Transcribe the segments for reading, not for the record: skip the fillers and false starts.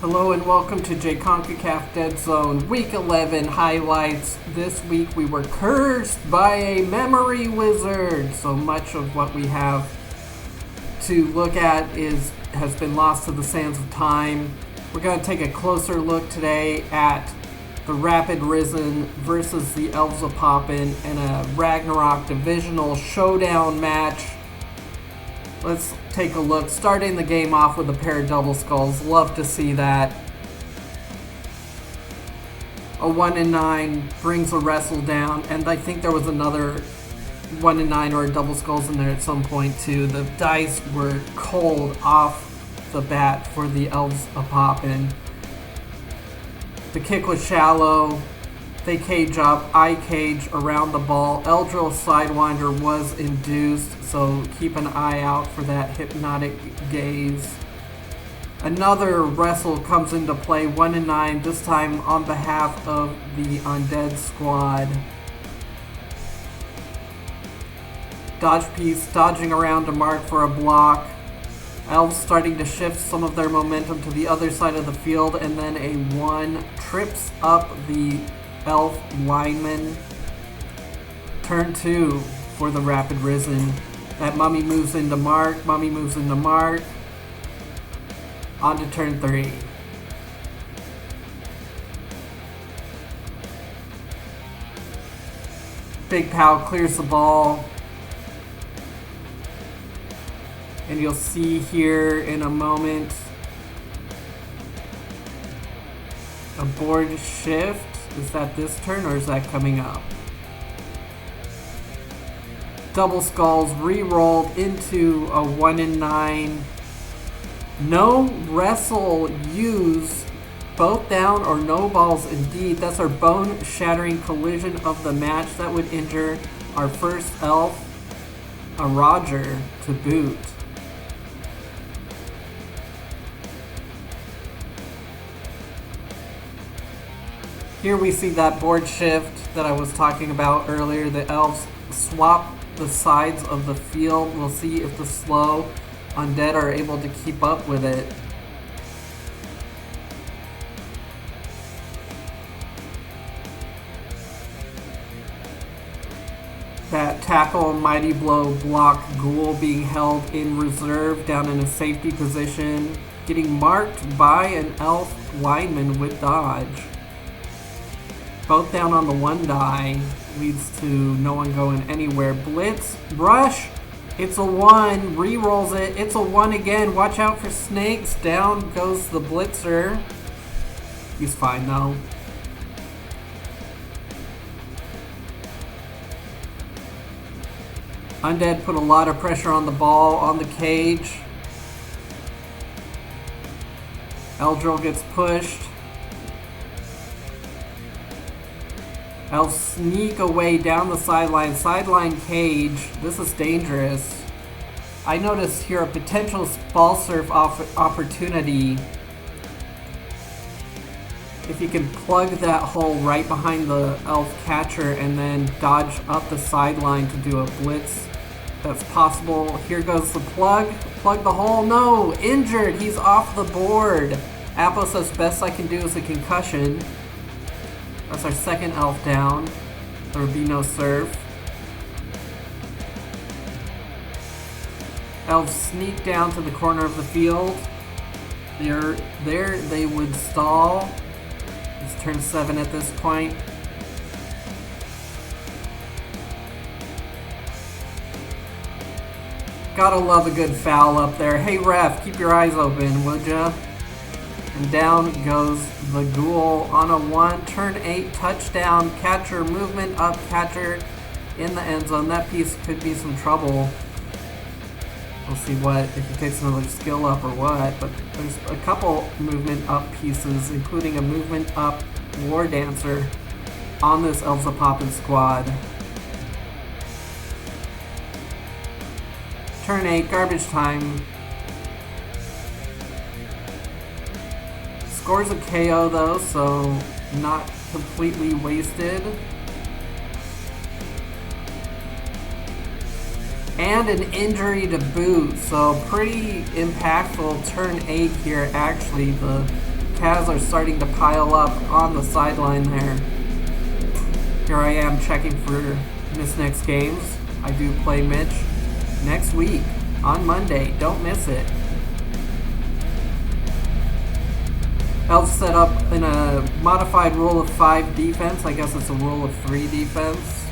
Hello and welcome to JCOCACAF Deadzone Week 11 highlights. This week we were cursed by a memory wizard. So much of what we have to look at has been lost to the sands of time. We're going to take a closer look today at the Rapid Risen versus the Elves of Poppin' in a Ragnarok divisional showdown match. Let's take a look, starting the game off with a pair of double skulls. Love to see that. A 1-9 brings a wrestle down, and I think there was another 1-9 or a double skulls in there at some point too. The dice were cold off the bat for the Elves of Poppin'. The kick was shallow. They cage up, I cage around the ball. Eldril Sidewinder was induced, so keep an eye out for that hypnotic gaze. Another wrestle comes into play, 1-9, this time on behalf of the Undead squad. Dodge piece dodging around to mark for a block. Elves starting to shift some of their momentum to the other side of the field, and then a 1 trips up the Elf lineman. Turn 2 for the Rapid Risen. That mummy moves into mark. Mummy moves into mark. On to turn 3. Big Pal clears the ball. And you'll see here in a moment a board shift. Is that this turn or is that coming up? Double skulls re-rolled into a 1-9. No wrestle used. Both down or no balls indeed. That's our bone-shattering collision of the match. That would injure our first elf, a Roger, to boot. Here we see that board shift that I was talking about earlier. The elves swap the sides of the field. We'll see if the slow undead are able to keep up with it. That tackle, mighty blow, block ghoul being held in reserve down in a safety position. Getting marked by an elf lineman with dodge. Both down on the 1 die, leads to no one going anywhere. Blitz, rush, it's a 1, re-rolls it, it's a 1 again. Watch out for snakes, down goes the blitzer. He's fine though. Undead put a lot of pressure on the ball, on the cage. Eldril gets pushed. Elves sneak away down the sideline cage. This is dangerous. I notice here a potential ball surf opportunity. If you can plug that hole right behind the elf catcher and then dodge up the sideline to do a blitz, that's possible. Here goes the plug. Plug the hole. No! Injured! He's off the board. Apple says best I can do is a concussion. That's our second elf down. There would be no serve. Elves sneak down to the corner of the field. There they would stall. It's turn 7 at this point. Gotta love a good foul up there. Hey ref, keep your eyes open, would ya? And down goes the ghoul on a 1. Turn 8, touchdown, catcher, movement up, catcher in the end zone. That piece could be some trouble. We'll see if he takes another skill up or what, but there's a couple movement up pieces, including a movement up war dancer on this Elves of Poppin' squad. Turn 8, garbage time. Scores a KO though, so not completely wasted. And an injury to boot, so pretty impactful turn 8 here. Actually, the Cavs are starting to pile up on the sideline there. Here I am checking for Miss Next games. I do play Mitch next week on Monday. Don't miss it. Elves set up in a modified rule of 5 defense. I guess it's a rule of 3 defense.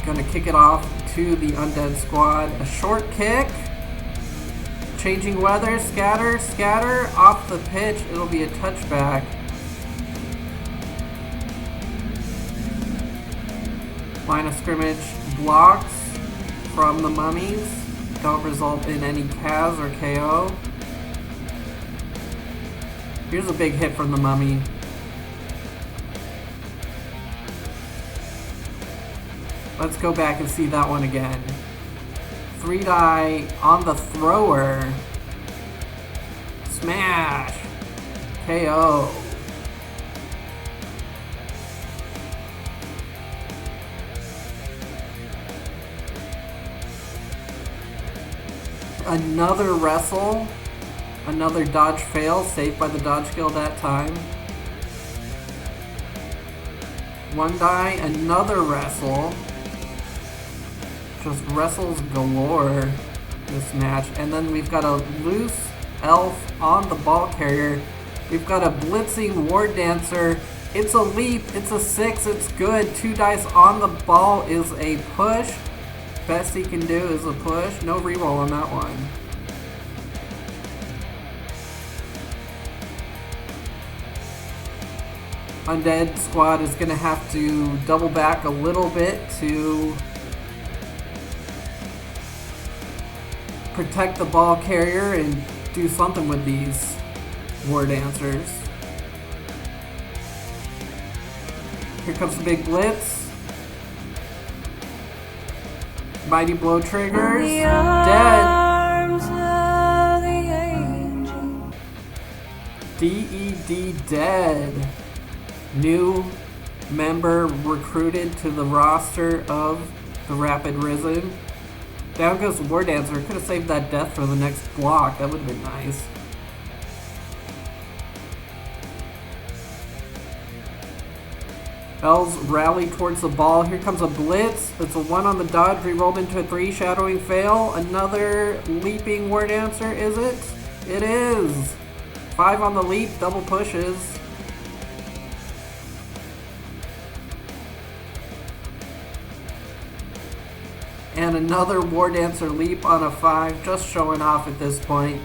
Gonna kick it off to the Undead squad. A short kick. Changing weather. Scatter. Scatter. Off the pitch. It'll be a touchback. Line of scrimmage blocks from the Mummies. Don't result in any Cavs or KO. Here's a big hit from the Mummy. Let's go back and see that one again. 3 die on the thrower. Smash. KO. Another wrestle. Another dodge fail, saved by the dodge skill that time. 1 die, another wrestle. Just wrestles galore this match. And then we've got a loose elf on the ball carrier. We've got a blitzing war dancer. It's a leap, it's a 6, it's good. 2 dice on the ball is a push. Best he can do is a push. No reroll on that one. Undead squad is going to have to double back a little bit to protect the ball carrier and do something with these war dancers. Here comes the big blitz. Mighty blow triggers. Dead. DED dead. New member recruited to the roster of the Rapid Risen. Down goes the War Dancer. Could have saved that death for the next block. That would have been nice. Elves rally towards the ball. Here comes a blitz. It's a 1 on the dodge. Rerolled into a 3. Shadowing fail. Another leaping War Dancer. Is it? It is. 5 on the leap. Double pushes. And another War Dancer leap on a 5, just showing off at this point.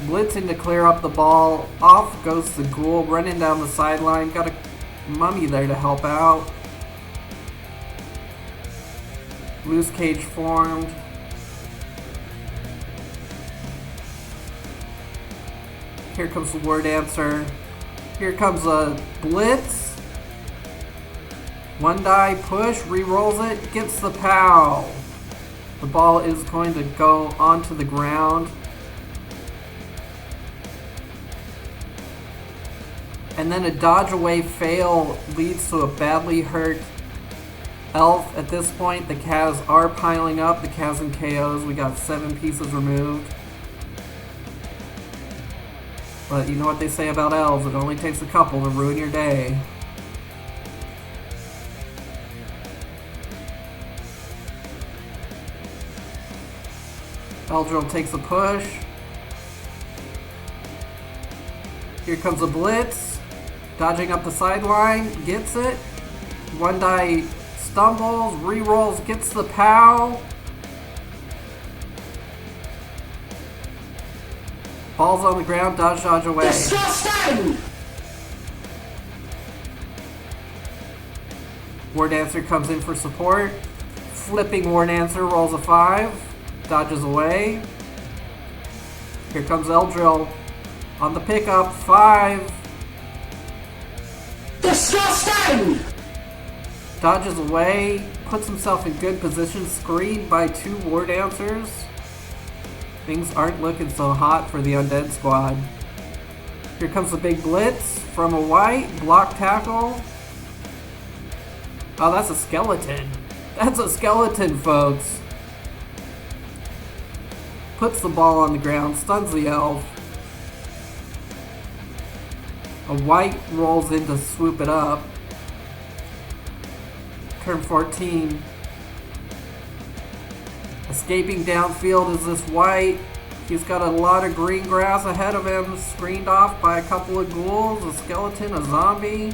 Blitzing to clear up the ball. Off goes the Ghoul, running down the sideline. Got a Mummy there to help out. Loose cage formed. Here comes the War Dancer. Here comes a blitz. 1 die push, re-rolls it, gets the POW. The ball is going to go onto the ground. And then a dodge away fail leads to a badly hurt elf. At this point, the Cavs are piling up. The Cavs and KOs, we got 7 pieces removed. But you know what they say about elves, it only takes a couple to ruin your day. Eldril takes a push. Here comes a blitz. Dodging up the sideline, gets it. 1 die stumbles, re-rolls, gets the POW. Ball's on the ground, dodge away. Disgusting! War Dancer comes in for support. Flipping War Dancer rolls a 5. Dodges away. Here comes Eldril on the pickup. 5. Disgusting! Dodges away. Puts himself in good position. Screened by 2 War Dancers. Things aren't looking so hot for the Undead squad. Here comes the big blitz from a white. Block tackle. Oh, that's a skeleton. That's a skeleton, folks. Puts the ball on the ground, stuns the elf. A white rolls in to swoop it up. Turn 14. Escaping downfield is this white. He's got a lot of green grass ahead of him, screened off by a couple of ghouls, a skeleton, a zombie.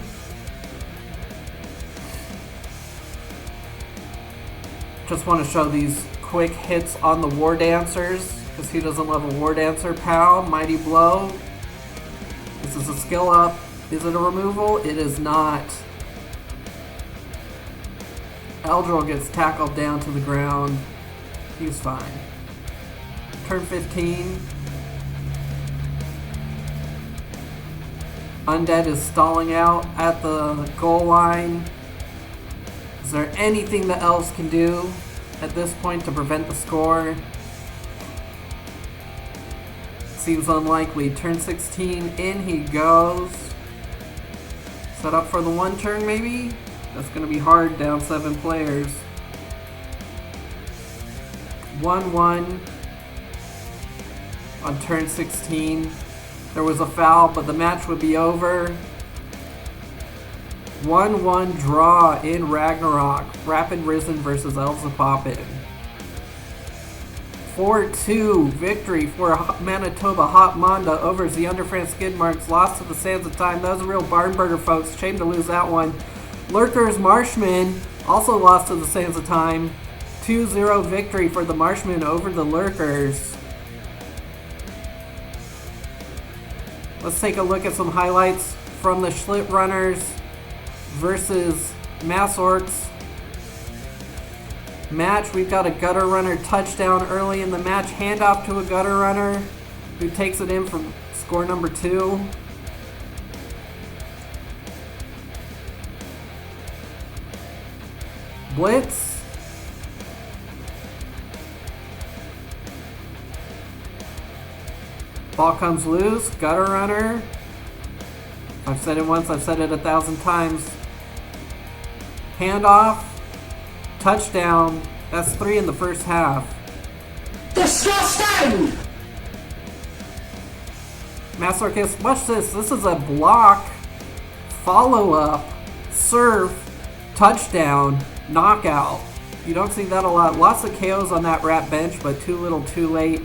Just want to show these quick hits on the War Dancers, because who doesn't love a War Dancer? Pow, Mighty Blow. This is a skill up. Is it a removal? It is not. Eldril gets tackled down to the ground. He's fine. Turn 15. Undead is stalling out at the goal line. Is there anything the elves can do at this point to prevent the score? Seems unlikely. Turn 16, in he goes. Set up for the one turn maybe? That's going to be hard, down 7 players. 1-1 on turn 16. There was a foul, but the match would be over. 1-1 draw in Ragnarok. Rapid Risen versus Elves of Poppin. 4-2 victory for Manitoba Hot Manda over Zeunderfran Skidmarks. Lost to the Sands of Time. That was a real barn burner, folks. Shame to lose that one. Lurkers Marshmen also lost to the Sands of Time. 2-0 victory for the Marshmen over the Lurkers. Let's take a look at some highlights from the Schlitt Runners versus Mass Orcs match. We've got a Gutter Runner touchdown early in the match. Handoff to a Gutter Runner who takes it in for score number 2. Blitz. Ball comes loose. Gutter Runner. I've said it once, I've said it 1,000 times. Handoff. Touchdown. That's 3 in the first half. Disgusting! Masorcus, watch this. This is a block, follow-up, serve, touchdown, knockout. You don't see that a lot. Lots of KOs on that rat bench, but too little too late.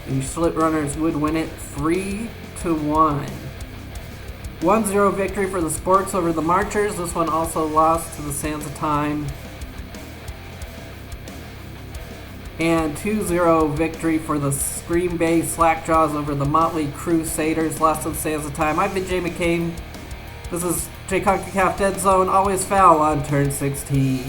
The Schlitt Runners would win it 3-1. 1-0 victory for the Sports over the Marchers. This one also lost to the Sands of Time. And 2-0 victory for the Scream Bay Slackjaws over the Motley Crusaders. Lost to the Sands of Time. I've been Jay McCain. This is JCOCACAF Deadzone. Always foul on turn 16.